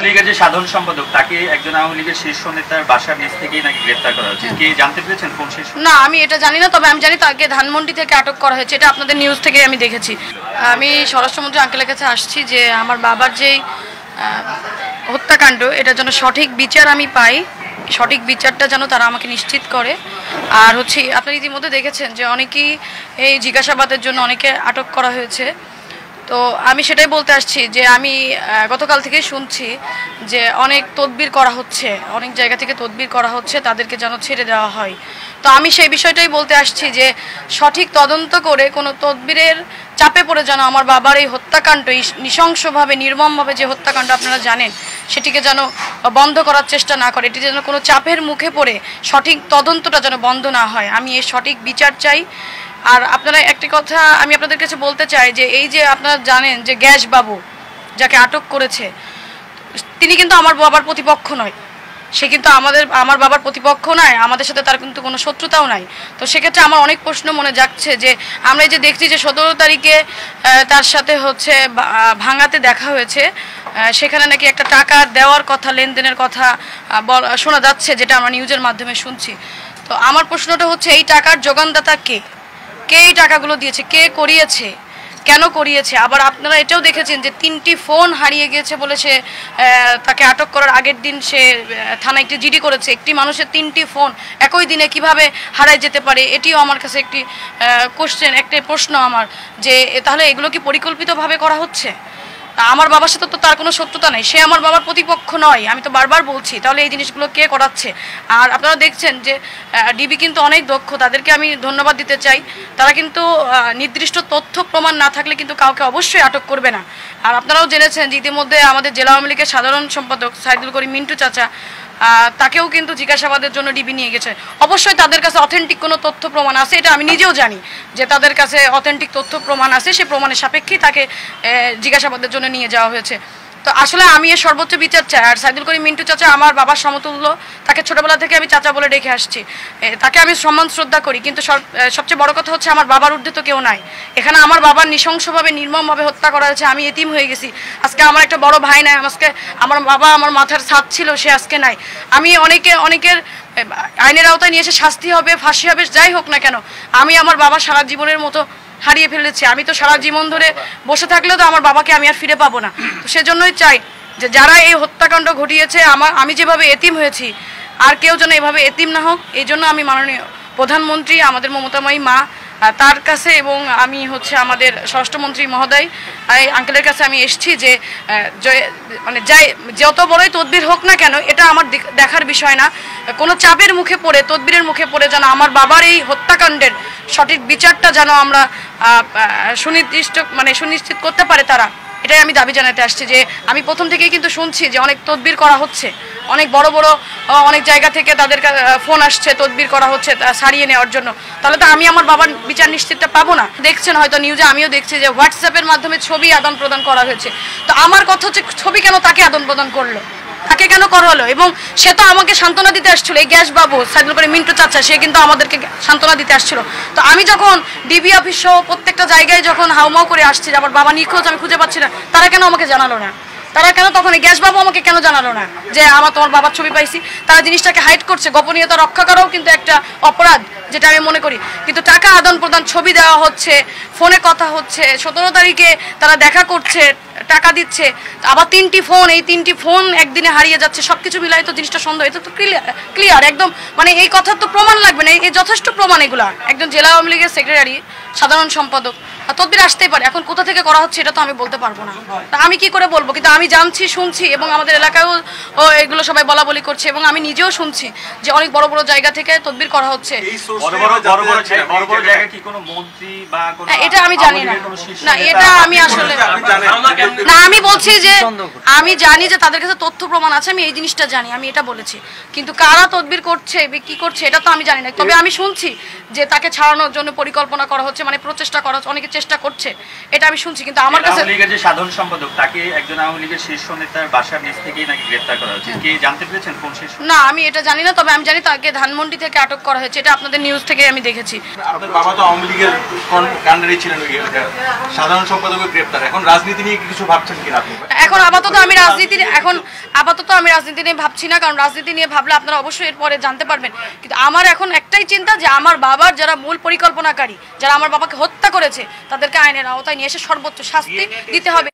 লীগের যে সাধারণ সম্পাদক তাকে একজন আওয়ামী লীগের শীর্ষ নেতার বাসার নিচ থেকেই নাকি গ্রেফতার করা হয়েছে, কি জানতে পেরেছেন কোন শীর্ষ? না, আমি এটা জানি না, তবে আমি জানি তাকে ধানমন্ডি থেকে আটক করা হয়েছে, এটা আপনাদের নিউজ থেকে আমি দেখেছি। আমি স্বরাষ্ট্রমন্ত্রী আঙ্কেলের কাছে আসছি যে আমার বাবার যেই হত্যাকাণ্ড এটার জন্য সঠিক বিচার আমি পাই, সঠিক বিচারটা যেন তারা আমাকে নিশ্চিত করে। আর হচ্ছে আপনারা ইতিমধ্যে দেখেছেন যে অনেকেই এই জিজ্ঞাসাবাদের জন্য অনেকে আটক করা হয়েছে। তো আমি সেটাই বলতে আসছি যে আমি গতকাল থেকেই শুনছি যে অনেক তদবির করা হচ্ছে, অনেক জায়গা থেকে তদবির করা হচ্ছে তাদেরকে যেন ছেড়ে দেওয়া হয়। তো আমি সেই বিষয়টাই বলতে আসছি যে সঠিক তদন্ত করে কোনো তদবিরের চাপে পড়ে যেন আমার বাবার এই হত্যাকাণ্ড, এই নৃশংসভাবে নির্মমভাবে যে হত্যাকাণ্ড আপনারা জানেন, সেটিকে যেন বন্ধ করার চেষ্টা না করে, এটি যেন কোনো চাপের মুখে পড়ে সঠিক তদন্তটা যেন বন্ধ না হয়। আমি এই সঠিক বিচার চাই। আর আপনারা একটি কথা আমি আপনাদের কাছে বলতে চাই যে এই যে আপনারা জানেন যে গ্যাস বাবু যাকে আটক করেছে, তিনি কিন্তু আমার বাবার প্রতিপক্ষ নয়, সে কিন্তু আমার বাবার প্রতিপক্ষ নয়, আমাদের সাথে তার কিন্তু কোনো শত্রুতাও নাই। তো সেক্ষেত্রে আমার অনেক প্রশ্ন মনে যাচ্ছে যে আমরা এই যে দেখছি যে 17 তারিখে তার সাথে হচ্ছে ভাঙাতে দেখা হয়েছে, সেখানে নাকি একটা টাকা দেওয়ার কথা, লেনদেনের কথা শোনা যাচ্ছে, যেটা আমরা নিউজের মাধ্যমে শুনছি। তো আমার প্রশ্নটা হচ্ছে এই টাকার যোগানদাতা কে এই টাকাগুলো দিয়েছে, কে করিয়েছে, কেন করিয়েছে? আবার আপনারা এটাও দেখেছেন যে 3টি ফোন হারিয়ে গিয়েছে বলে সে তাকে আটক করার আগের দিন সে থানায় একটি জিডি করেছে। একটি মানুষের 3টি ফোন একই দিনে কিভাবে হারায় যেতে পারে, এটিও আমার কাছে একটি একটি প্রশ্ন আমার, যে তাহলে এগুলো কি পরিকল্পিতভাবে করা হচ্ছে? আমার বাবার সাথে তো তার কোনো শত্রুতা নেই, সে আমার বাবার প্রতিপক্ষ নয়, আমি তো বারবার বলছি। তাহলে এই জিনিসগুলো কে করাচ্ছে? আর আপনারা দেখছেন যে ডিবি কিন্তু অনেক দক্ষ, তাদেরকে আমি ধন্যবাদ দিতে চাই। তারা কিন্তু নির্দিষ্ট তথ্য প্রমাণ না থাকলে কিন্তু কাউকে অবশ্যই আটক করবে না। আর আপনারাও জেনেছেন যে ইতিমধ্যে আমাদের জেলা আওয়ামী লীগের সাধারণ সম্পাদক সাইদুল করিম মিন্টু চাচা, তাকেও কিন্তু জিজ্ঞাসাবাদের জন্য ডিবি নিয়ে গেছে। অবশ্যই তাদের কাছে অথেন্টিক কোনো তথ্য প্রমাণ আছে, এটা আমি নিজেও জানি যে তাদের কাছে অথেন্টিক তথ্য প্রমাণ আছে, সে প্রমাণের সাপেক্ষেই তাকে জিজ্ঞাসাবাদের জন্য নিয়ে যাওয়া হয়েছে। তো আসলে আমি এর সর্বোচ্চ বিচার চাই। আর সাইদুল করিম মিন্টু চাচা আমার বাবার সমতুল্য, তাকে ছোটবেলা থেকে আমি চাচা বলে ডেকে আসছি, তাকে আমি সম্মান শ্রদ্ধা করি। কিন্তু সবচেয়ে বড় কথা হচ্ছে আমার বাবার ঊর্ধ্বে তো কেউ নাই। এখানে আমার বাবার নৃশংসভাবে নির্মমভাবে হত্যা করা হয়েছে, আমি এতিম হয়ে গেছি। আজকে আমার একটা বড় ভাই নাই, আজকে আমার বাবা আমার মাথার ছাদ ছিল, সে আজকে নাই। আমি অনেকের আইনের আওতায় নিয়ে এসে শাস্তি হবে, ফাঁসি হবে, যাই হোক না কেন, আমি আমার বাবা সারা জীবনের মতো হারিয়ে ফেলেছি। আমি তো সারা জীবন ধরে বসে থাকলেও তো আমার বাবাকে আমি আর ফিরে পাবো না। তো সেজন্যই চাই যে যারা এই হত্যাকাণ্ড ঘটিয়েছে, আমি যেভাবে এতিম হয়েছি আর কেউ যেন এভাবে এতিম না হোক। এই জন্য আমি মাননীয় প্রধানমন্ত্রী, আমাদের মমতাময়ী মা, তার কাছে এবং আমি হচ্ছে আমাদের স্বরাষ্ট্রমন্ত্রী মহোদয় আঙ্কেলের কাছে আমি এসেছি যে মানে যত বড়ই তদবির হোক না কেন, এটা আমার দেখার বিষয় না। কোনো চাপের মুখে পড়ে, তদবিরের মুখে পড়ে যেন আমার বাবার এই হত্যাকাণ্ডের সঠিক বিচারটা যেন আমরা সুনিশ্চিত করতে পারে তারা, এটাই আমি দাবি জানাতে আসছি। যে আমি প্রথম থেকেই কিন্তু শুনছি যে অনেক তদবির করা হচ্ছে, অনেক বড় বড় অনেক জায়গা থেকে তাদের ফোন আসছে, তদবির করা হচ্ছে সারিয়ে নেওয়ার জন্য। তাহলে তো আমি আমার বাবার বিচার নিশ্চিতটা পাবো না। দেখছেন হয়তো নিউজে, আমিও দেখছি যে হোয়াটসঅ্যাপের মাধ্যমে ছবি আদান প্রদান করা হয়েছে। তো আমার কথা হচ্ছে ছবি কেন তাকে আদান প্রদান করলো, তাকে কেন করা হলো? এবং সে তো আমাকে সান্ত্বনা দিতে আসছিল, এই গ্যাস বাবু সাইদুল করিম মিন্টু চাচা, সে কিন্তু আমাদেরকে সান্ত্বনা দিতে আসছিল। তো আমি যখন ডিবি অফিস সহ প্রত্যেকটা জায়গায় যখন হাউমাউ করে আসছি যে আমার বাবা নিখোঁজ, আমি খুঁজে পাচ্ছি না, তারা কেন আমাকে জানালো না? তারা কেন তখন এই গ্যাস বাবু আমাকে কেন জানালো না যে তোমার বাবার ছবি পাইছি? তারা জিনিসটাকে হাইড করছে। গোপনীয়তা রক্ষা করাও কিন্তু একটা অপরাধ, যেটা আমি মনে করি। কিন্তু টাকা আদান প্রদান, ছবি দেওয়া হচ্ছে, ফোনে কথা হচ্ছে, 17 তারিখে তারা দেখা করছে, টাকা দিচ্ছে, আবার 3টি ফোন, এই 3টি ফোন একদিনে হারিয়ে যাচ্ছে, সবকিছু মিলাই তো জিনিসটা সন্দেহ। এটা তো ক্লিয়ার একদম, মানে এই কথার তো প্রমাণ লাগবে না, এই যথেষ্ট প্রমাণ এগুলা। একজন জেলা আওয়ামী লীগের সেক্রেটারি, সাধারণ সম্পাদক, তদবির আসতেই পারে। এখন কোথা থেকে করা হচ্ছে এটা তো আমি বলতে পারবো না, তা আমি কি করে বলবো? কিন্তু আমি জানছি, শুনছি, এবং আমাদের এলাকায়ও এগুলো সবাই বলা বলি করছে, এবং আমি নিজেও শুনছি যে অনেক বড় বড় জায়গা থেকে তদবির করা হচ্ছে। এটা আমি জানি না, না এটা আমি আসলে না, আমি বলছি যে আমি জানি যে তাদের কাছে তথ্য প্রমাণ আছে, আমি এই জিনিসটা জানি, আমি এটা বলেছি। কিন্তু কারা তদবির করছে, কি করছে, এটা তো আমি জানি না। তবে আমি শুনছি যে তাকে ছাড়ানোর জন্য পরিকল্পনা করা হচ্ছে, মানে প্রচেষ্টা করা হচ্ছে, অনেকে চেষ্টা করছে, এটা আমি শুনছি। কিন্তু আমার কাছে লীগের যে সাধারণ সম্পাদক তাকে একজন আওয়ামী লীগের শীর্ষ নেতার বাসার নিচ থেকেই নাকি গ্রেফতার করা হয়েছে, কি জানতে পেরেছেন কোন শীর্ষ? না, আমি এটা জানি না, তবে আমি জানি তাকে ধানমন্ডি থেকে আটক করা হয়েছে, এটা আপনাদের নিউজ থেকে আমি দেখেছি। আপনার বাবা তো আওয়ামী লীগের কাণ্ডারি ছিলেন, সাধারণ সম্পাদকের গ্রেফতার, এখন রাজনীতি নিয়ে কিছু ভাবছেন কিনা আপনি? এখন আপাতত আমি রাজনীতির, এখন আপাতত আমি রাজনীতি নিয়ে ভাবছি না, কারণ রাজনীতি নিয়ে ভাবলে আপনারা অবশ্যই এরপরে জানতে পারবেন। কিন্তু আমার এখন একটাই চিন্তা যে আমার বাবার যারা মূল পরিকল্পনাকারী, যারা আমার বাবাকে হত্যা করেছে, তাদেরকে আইনের আওতায় নিয়ে এসে সর্বোচ্চ শাস্তি দিতে হবে।